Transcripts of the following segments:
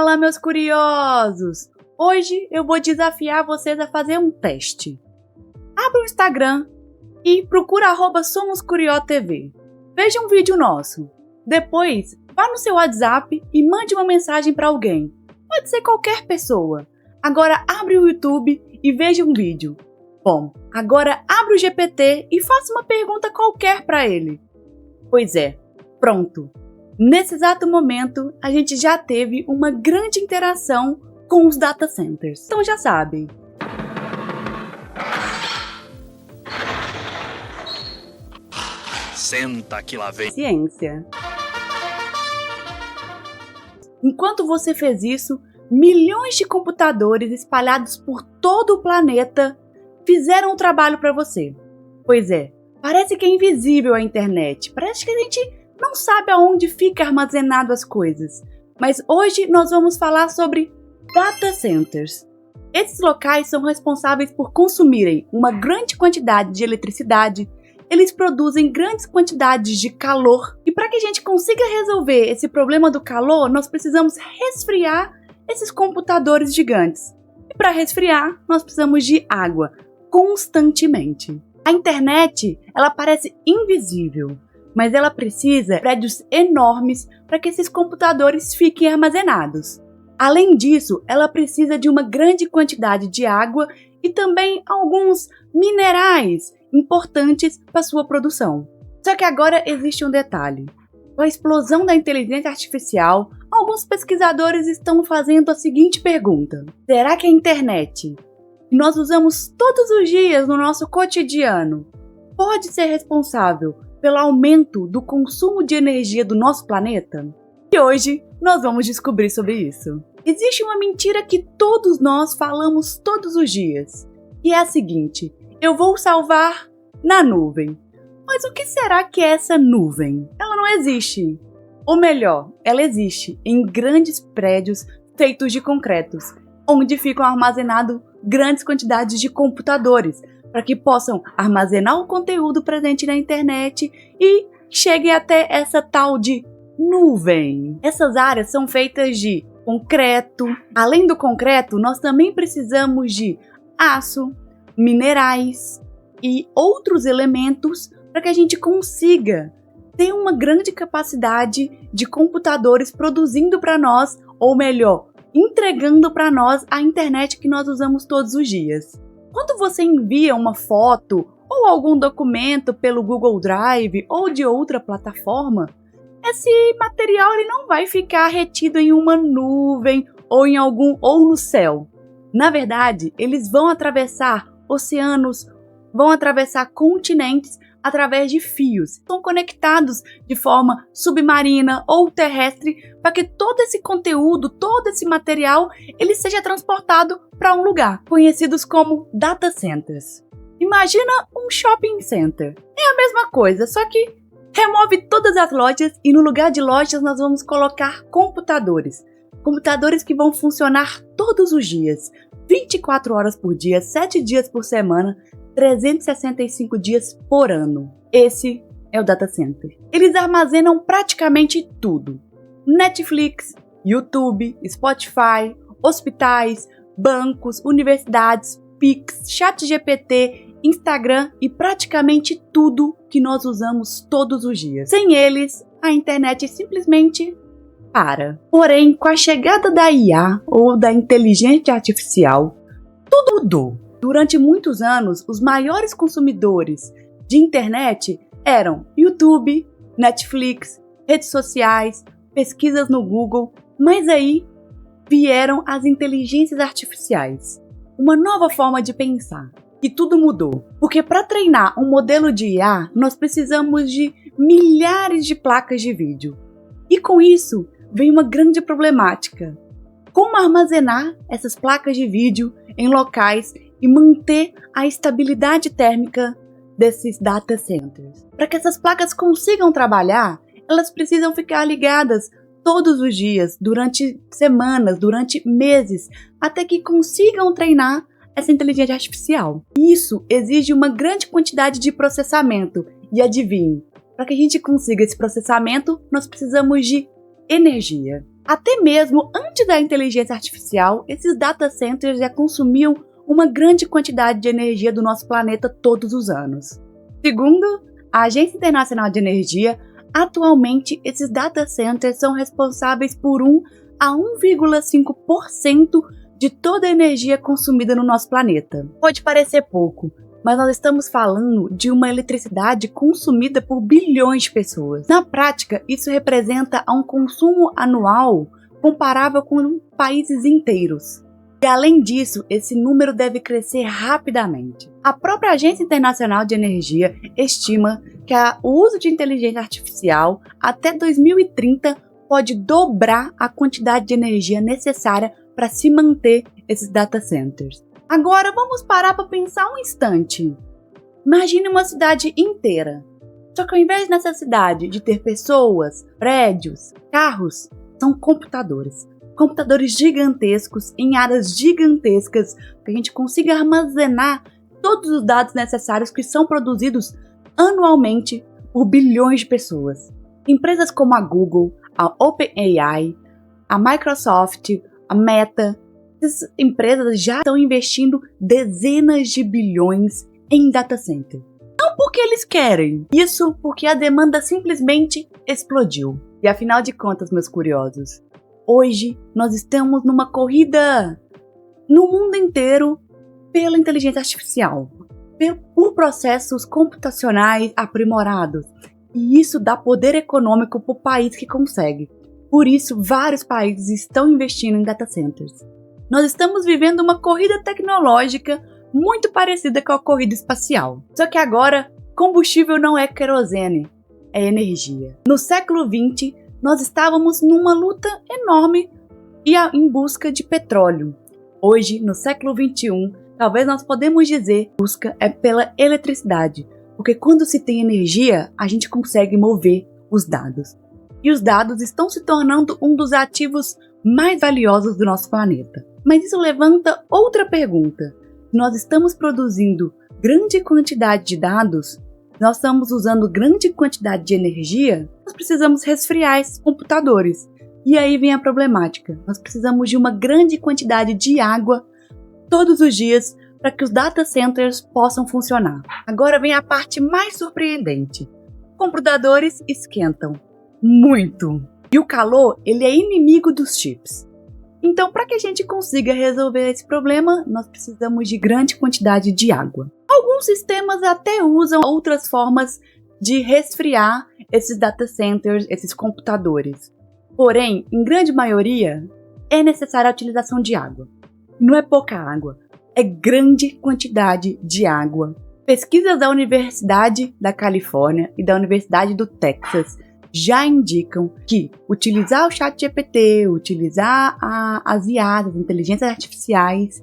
Fala, meus curiosos! Hoje eu vou desafiar vocês a fazer um teste. Abra o Instagram e procura @SomosCurióTV. Veja um vídeo nosso. Depois, vá no seu WhatsApp e mande uma mensagem para alguém. Pode ser qualquer pessoa. Agora abre o YouTube e veja um vídeo. Bom, agora abre o GPT e faça uma pergunta qualquer para ele. Pois é, pronto. Nesse exato momento, a gente já teve uma grande interação com os data centers. Então já sabem. Senta que lá vem Ciência. Enquanto você fez isso, milhões de computadores espalhados por todo o planeta fizeram o trabalho para você. Pois é, parece que é invisível a internet. Parece que a gente não sabe aonde fica armazenado as coisas. Mas hoje nós vamos falar sobre data centers. Esses locais são responsáveis por consumirem uma grande quantidade de eletricidade. Eles produzem grandes quantidades de calor. E para que a gente consiga resolver esse problema do calor, nós precisamos resfriar esses computadores gigantes. E para resfriar, nós precisamos de água constantemente. A internet, ela parece invisível, mas ela precisa de prédios enormes para que esses computadores fiquem armazenados. Além disso, ela precisa de uma grande quantidade de água e também alguns minerais importantes para sua produção. Só que agora existe um detalhe. Com a explosão da inteligência artificial, alguns pesquisadores estão fazendo a seguinte pergunta: será que a internet, que nós usamos todos os dias no nosso cotidiano, pode ser responsável pelo aumento do consumo de energia do nosso planeta? E hoje nós vamos descobrir sobre isso. Existe uma mentira que todos nós falamos todos os dias, e é a seguinte: eu vou salvar na nuvem. Mas o que será que é essa nuvem? Ela não existe. Ou melhor, ela existe em grandes prédios feitos de concretos, onde ficam armazenados grandes quantidades de computadores, para que possam armazenar o conteúdo presente na internet e cheguem até essa tal de nuvem. Essas áreas são feitas de concreto. Além do concreto, nós também precisamos de aço, minerais e outros elementos para que a gente consiga ter uma grande capacidade de computadores produzindo para nós, ou melhor, entregando para nós a internet que nós usamos todos os dias. Quando você envia uma foto ou algum documento pelo Google Drive ou de outra plataforma, esse material ele não vai ficar retido em uma nuvem ou no céu. Na verdade, eles vão atravessar oceanos, vão atravessar continentes através de fios. São conectados de forma submarina ou terrestre para que todo esse conteúdo, todo esse material, ele seja transportado para um lugar, conhecidos como data centers. Imagina um shopping center. É a mesma coisa, só que remove todas as lojas e no lugar de lojas nós vamos colocar computadores. Computadores que vão funcionar todos os dias, 24 horas por dia, 7 dias por semana, 365 dias por ano. Esse é o data center. Eles armazenam praticamente tudo: Netflix, YouTube, Spotify, hospitais, bancos, universidades, Pix, ChatGPT, Instagram e praticamente tudo que nós usamos todos os dias. Sem eles, a internet simplesmente para. Porém, com a chegada da IA ou da inteligência artificial, tudo mudou. Durante muitos anos, os maiores consumidores de internet eram YouTube, Netflix, redes sociais, pesquisas no Google, mas aí vieram as inteligências artificiais, uma nova forma de pensar. E tudo mudou, porque para treinar um modelo de IA, nós precisamos de milhares de placas de vídeo. E com isso, vem uma grande problemática: como armazenar essas placas de vídeo em locais e manter a estabilidade térmica desses data centers. Para que essas placas consigam trabalhar, elas precisam ficar ligadas todos os dias, durante semanas, durante meses, até que consigam treinar essa inteligência artificial. Isso exige uma grande quantidade de processamento. E adivinhe, para que a gente consiga esse processamento, nós precisamos de energia. Até mesmo antes da inteligência artificial, esses data centers já consumiam uma grande quantidade de energia do nosso planeta todos os anos. Segundo a Agência Internacional de Energia, atualmente esses data centers são responsáveis por 1 a 1,5% de toda a energia consumida no nosso planeta. Pode parecer pouco, mas nós estamos falando de uma eletricidade consumida por bilhões de pessoas. Na prática, isso representa um consumo anual comparável com países inteiros. E além disso, esse número deve crescer rapidamente. A própria Agência Internacional de Energia estima que o uso de inteligência artificial até 2030 pode dobrar a quantidade de energia necessária para se manter esses data centers. Agora vamos parar para pensar um instante. Imagine uma cidade inteira. Só que ao invés nessa cidade de ter pessoas, prédios, carros, são computadores. Computadores gigantescos em áreas gigantescas para que a gente consiga armazenar todos os dados necessários que são produzidos anualmente por bilhões de pessoas. Empresas como a Google, a OpenAI, a Microsoft, a Meta, essas empresas já estão investindo dezenas de bilhões em data center. Não porque eles querem, isso porque a demanda simplesmente explodiu. E afinal de contas, meus curiosos, hoje nós estamos numa corrida no mundo inteiro pela inteligência artificial, por processos computacionais aprimorados. E isso dá poder econômico para o país que consegue. Por isso, vários países estão investindo em data centers. Nós estamos vivendo uma corrida tecnológica muito parecida com a corrida espacial. Só que agora, combustível não é querosene, é energia. No século XX, nós estávamos numa luta enorme em busca de petróleo. Hoje, no século XXI, talvez nós podemos dizer que a busca é pela eletricidade, porque quando se tem energia, a gente consegue mover os dados. E os dados estão se tornando um dos ativos mais valiosos do nosso planeta. Mas isso levanta outra pergunta. Nós estamos produzindo grande quantidade de dados, nós estamos usando grande quantidade de energia, nós precisamos resfriar esses computadores. E aí vem a problemática. Nós precisamos de uma grande quantidade de água todos os dias para que os data centers possam funcionar. Agora vem a parte mais surpreendente. Computadores esquentam muito. E o calor, ele é inimigo dos chips. Então, para que a gente consiga resolver esse problema, nós precisamos de grande quantidade de água. Alguns sistemas até usam outras formas de resfriar esses data centers, esses computadores. Porém, em grande maioria, é necessária a utilização de água. Não é pouca água, é grande quantidade de água. Pesquisas da Universidade da Califórnia e da Universidade do Texas já indicam que utilizar o ChatGPT, utilizar as IAs, as inteligências artificiais,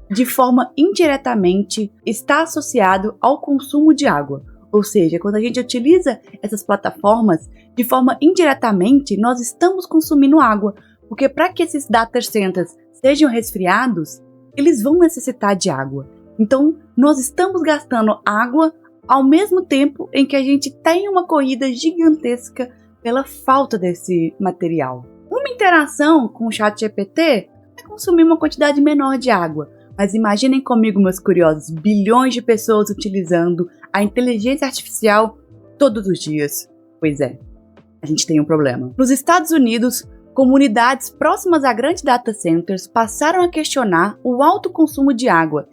de forma indiretamente está associado ao consumo de água. Ou seja, quando a gente utiliza essas plataformas, de forma indiretamente, nós estamos consumindo água, porque para que esses data centers sejam resfriados, eles vão necessitar de água. Então, nós estamos gastando água ao mesmo tempo em que a gente tem uma corrida gigantesca pela falta desse material. Uma interação com o ChatGPT é consumir uma quantidade menor de água, mas imaginem comigo, meus curiosos, bilhões de pessoas utilizando a inteligência artificial todos os dias. Pois é, a gente tem um problema. Nos Estados Unidos, comunidades próximas a grandes data centers passaram a questionar o alto consumo de água,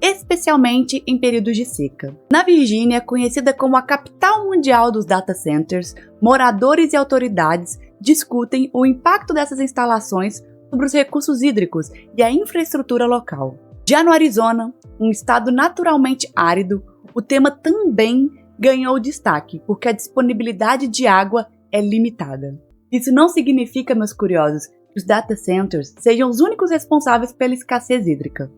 especialmente em períodos de seca. Na Virgínia, conhecida como a capital mundial dos data centers, moradores e autoridades discutem o impacto dessas instalações sobre os recursos hídricos e a infraestrutura local. Já no Arizona, um estado naturalmente árido, o tema também ganhou destaque, porque a disponibilidade de água é limitada. Isso não significa, meus curiosos, que os data centers sejam os únicos responsáveis pela escassez hídrica.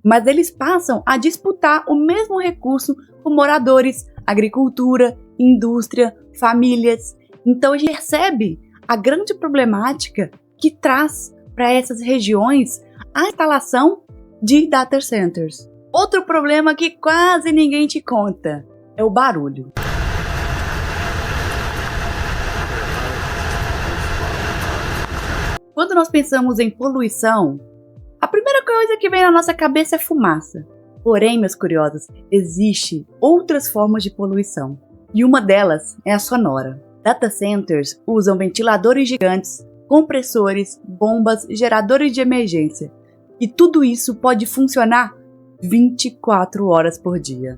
Mas eles passam a disputar o mesmo recurso com moradores, agricultura, indústria, famílias. Então a gente percebe a grande problemática que traz para essas regiões a instalação de data centers. Outro problema que quase ninguém te conta é o barulho. Quando nós pensamos em poluição, a primeira coisa que vem na nossa cabeça é fumaça. Porém, meus curiosos, existem outras formas de poluição. E uma delas é a sonora. Data centers usam ventiladores gigantes, compressores, bombas, geradores de emergência. E tudo isso pode funcionar 24 horas por dia.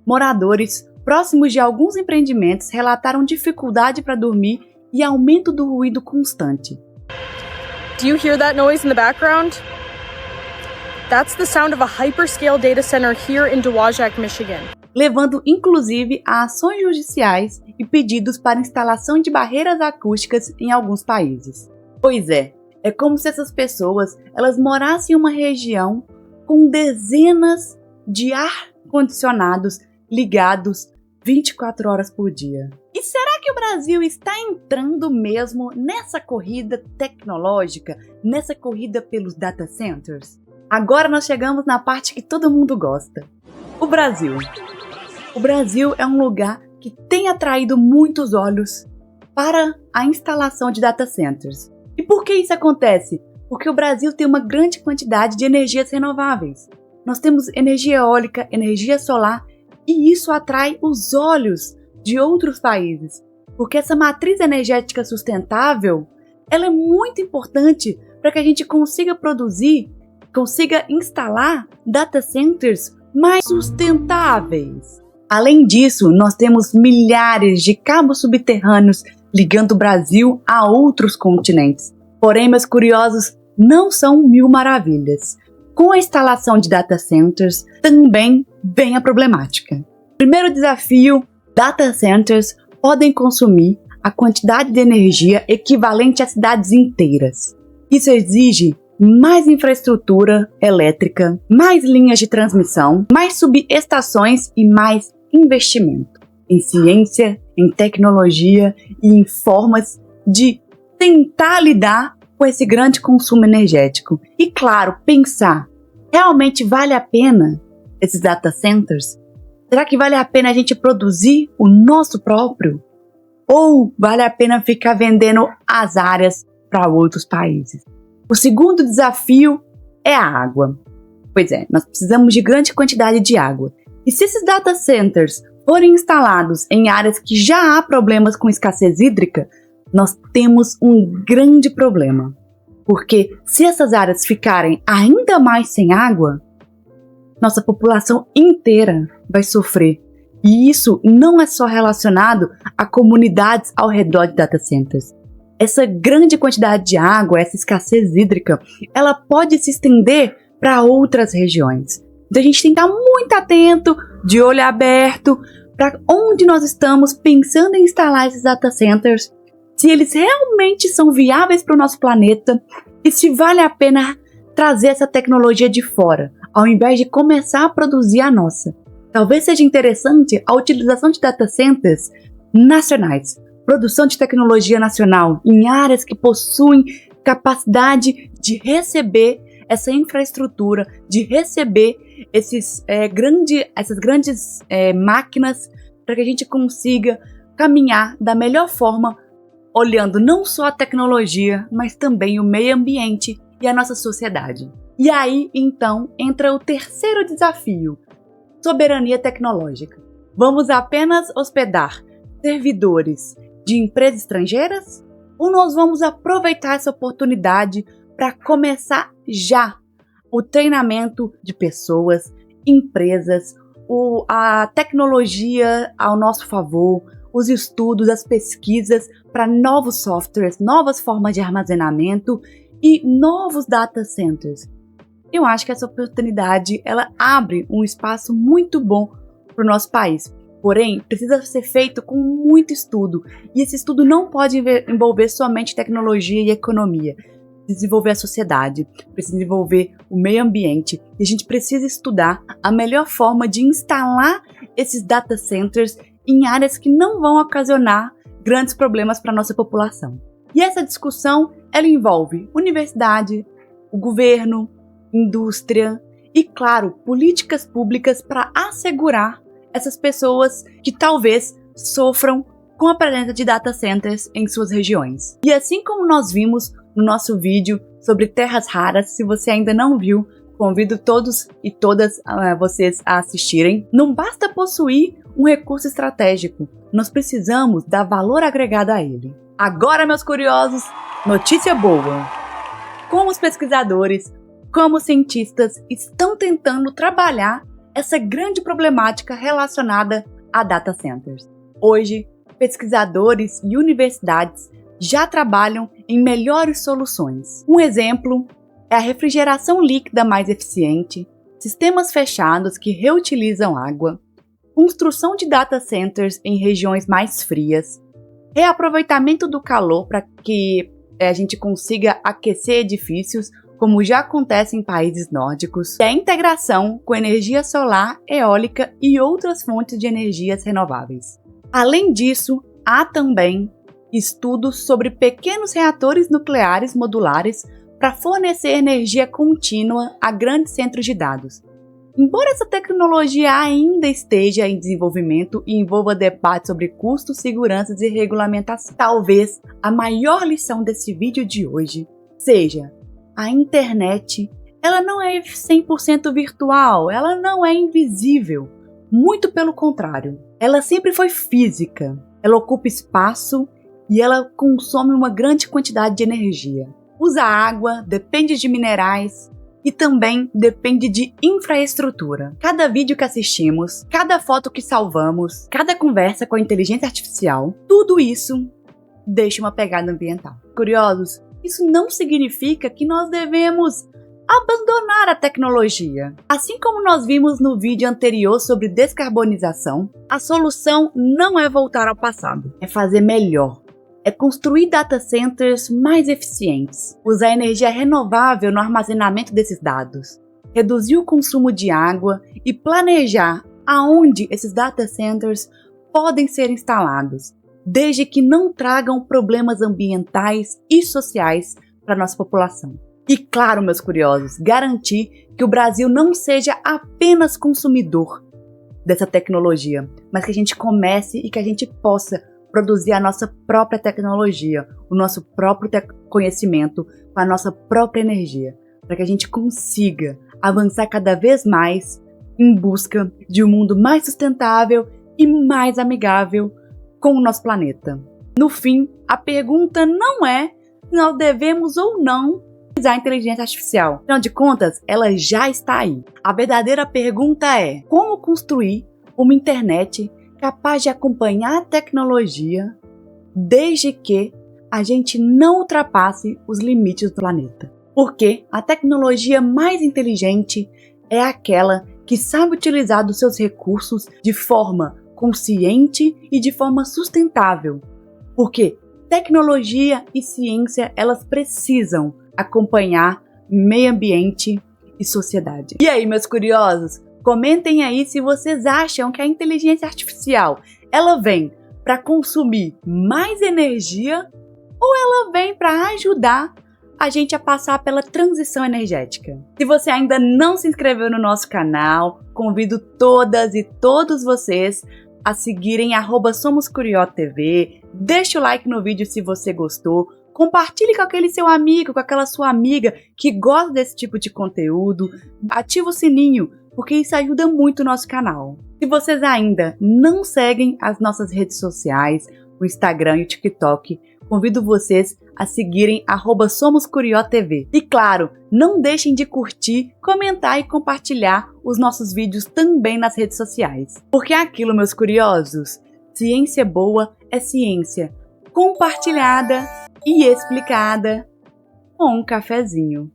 Moradores próximos de alguns empreendimentos relataram dificuldade para dormir e aumento do ruído constante. Do you hear that noise in the background? That's the sound of a hyperscale data center here in Dowagiac, Michigan. Levando inclusive a ações judiciais e pedidos para instalação de barreiras acústicas em alguns países. Pois é como se essas pessoas elas morassem em uma região com dezenas de ar-condicionados ligados 24 horas por dia. E será que o Brasil está entrando mesmo nessa corrida tecnológica, nessa corrida pelos data centers? Agora nós chegamos na parte que todo mundo gosta. O Brasil. O Brasil é um lugar que tem atraído muitos olhos para a instalação de data centers. E por que isso acontece? Porque o Brasil tem uma grande quantidade de energias renováveis. Nós temos energia eólica, energia solar, e isso atrai os olhos de outros países. Porque essa matriz energética sustentável, ela é muito importante para que a gente consiga produzir, consiga instalar data centers mais sustentáveis. Além disso, nós temos milhares de cabos subterrâneos ligando o Brasil a outros continentes. Porém, meus curiosos, não são mil maravilhas. Com a instalação de data centers, também vem a problemática. Primeiro desafio, data centers podem consumir a quantidade de energia equivalente a cidades inteiras. Isso exige mais infraestrutura elétrica, mais linhas de transmissão, mais subestações e mais investimento em ciência, em tecnologia e em formas de tentar lidar com esse grande consumo energético. E claro, pensar, realmente vale a pena esses data centers? Será que vale a pena a gente produzir o nosso próprio? Ou vale a pena ficar vendendo as áreas para outros países? O segundo desafio é a água. Pois é, nós precisamos de grande quantidade de água. E se esses data centers forem instalados em áreas que já há problemas com escassez hídrica, nós temos um grande problema. Porque se essas áreas ficarem ainda mais sem água, nossa população inteira vai sofrer. E isso não é só relacionado a comunidades ao redor de data centers. Essa grande quantidade de água, essa escassez hídrica, ela pode se estender para outras regiões. Então a gente tem que estar muito atento, de olho aberto, para onde nós estamos pensando em instalar esses data centers, se eles realmente são viáveis para o nosso planeta e se vale a pena trazer essa tecnologia de fora, ao invés de começar a produzir a nossa. Talvez seja interessante a utilização de data centers nacionais, produção de tecnologia nacional em áreas que possuem capacidade de receber essa infraestrutura, de receber essas grandes máquinas para que a gente consiga caminhar da melhor forma, olhando não só a tecnologia, mas também o meio ambiente e a nossa sociedade. E aí, então, entra o terceiro desafio: soberania tecnológica. Vamos apenas hospedar servidores de empresas estrangeiras? Ou nós vamos aproveitar essa oportunidade para começar já o treinamento de pessoas, empresas, a tecnologia ao nosso favor, os estudos, as pesquisas para novos softwares, novas formas de armazenamento e novos data centers? Eu acho que essa oportunidade ela abre um espaço muito bom para o nosso país. Porém, precisa ser feito com muito estudo. E esse estudo não pode envolver somente tecnologia e economia. Precisa envolver a sociedade, precisa envolver o meio ambiente. E a gente precisa estudar a melhor forma de instalar esses data centers em áreas que não vão ocasionar grandes problemas para a nossa população. E essa discussão ela envolve universidade, o governo, indústria e, claro, políticas públicas para assegurar essas pessoas que talvez sofram com a presença de data centers em suas regiões. E assim como nós vimos no nosso vídeo sobre terras raras, se você ainda não viu, convido todos e todas vocês a assistirem. Não basta possuir um recurso estratégico, nós precisamos dar valor agregado a ele. Agora, meus curiosos, notícia boa! Como os pesquisadores, como os cientistas estão tentando trabalhar essa grande problemática relacionada a data centers. Hoje, pesquisadores e universidades já trabalham em melhores soluções. Um exemplo é a refrigeração líquida mais eficiente, sistemas fechados que reutilizam água, construção de data centers em regiões mais frias, reaproveitamento do calor para que a gente consiga aquecer edifícios, como já acontece em países nórdicos, e a integração com energia solar, eólica e outras fontes de energias renováveis. Além disso, há também estudos sobre pequenos reatores nucleares modulares para fornecer energia contínua a grandes centros de dados. Embora essa tecnologia ainda esteja em desenvolvimento e envolva debates sobre custos, seguranças e regulamentação, talvez a maior lição desse vídeo de hoje seja: a internet, ela não é 100% virtual, ela não é invisível. Muito pelo contrário, ela sempre foi física, ela ocupa espaço e ela consome uma grande quantidade de energia. Usa água, depende de minerais e também depende de infraestrutura. Cada vídeo que assistimos, cada foto que salvamos, cada conversa com a inteligência artificial, tudo isso deixa uma pegada ambiental. Curiosos? Isso não significa que nós devemos abandonar a tecnologia. Assim como nós vimos no vídeo anterior sobre descarbonização, a solução não é voltar ao passado, é fazer melhor. É construir data centers mais eficientes, usar energia renovável no armazenamento desses dados, reduzir o consumo de água e planejar aonde esses data centers podem ser instalados, desde que não tragam problemas ambientais e sociais para a nossa população. E claro, meus curiosos, garantir que o Brasil não seja apenas consumidor dessa tecnologia, mas que a gente comece e que a gente possa produzir a nossa própria tecnologia, o nosso próprio conhecimento, com a nossa própria energia, para que a gente consiga avançar cada vez mais em busca de um mundo mais sustentável e mais amigável com o nosso planeta. No fim, a pergunta não é se nós devemos ou não a inteligência artificial. Afinal de contas, ela já está aí. A verdadeira pergunta é: como construir uma internet capaz de acompanhar a tecnologia desde que a gente não ultrapasse os limites do planeta? Porque a tecnologia mais inteligente é aquela que sabe utilizar dos seus recursos de forma consciente e de forma sustentável. Porque tecnologia e ciência, elas precisam acompanhar meio ambiente e sociedade. E aí, meus curiosos? Comentem aí se vocês acham que a inteligência artificial, ela vem para consumir mais energia ou ela vem para ajudar a gente a passar pela transição energética. Se você ainda não se inscreveu no nosso canal, convido todas e todos vocês a seguirem @SomosCurióTV, deixa o like no vídeo se você gostou, compartilhe com aquele seu amigo, com aquela sua amiga que gosta desse tipo de conteúdo, ativa o sininho, porque isso ajuda muito o nosso canal. Se vocês ainda não seguem as nossas redes sociais, o Instagram e o TikTok, convido vocês a seguirem @SomosCurióTV. E claro, não deixem de curtir, comentar e compartilhar os nossos vídeos também nas redes sociais. Porque é aquilo, meus curiosos, ciência boa é ciência compartilhada e explicada com um cafezinho.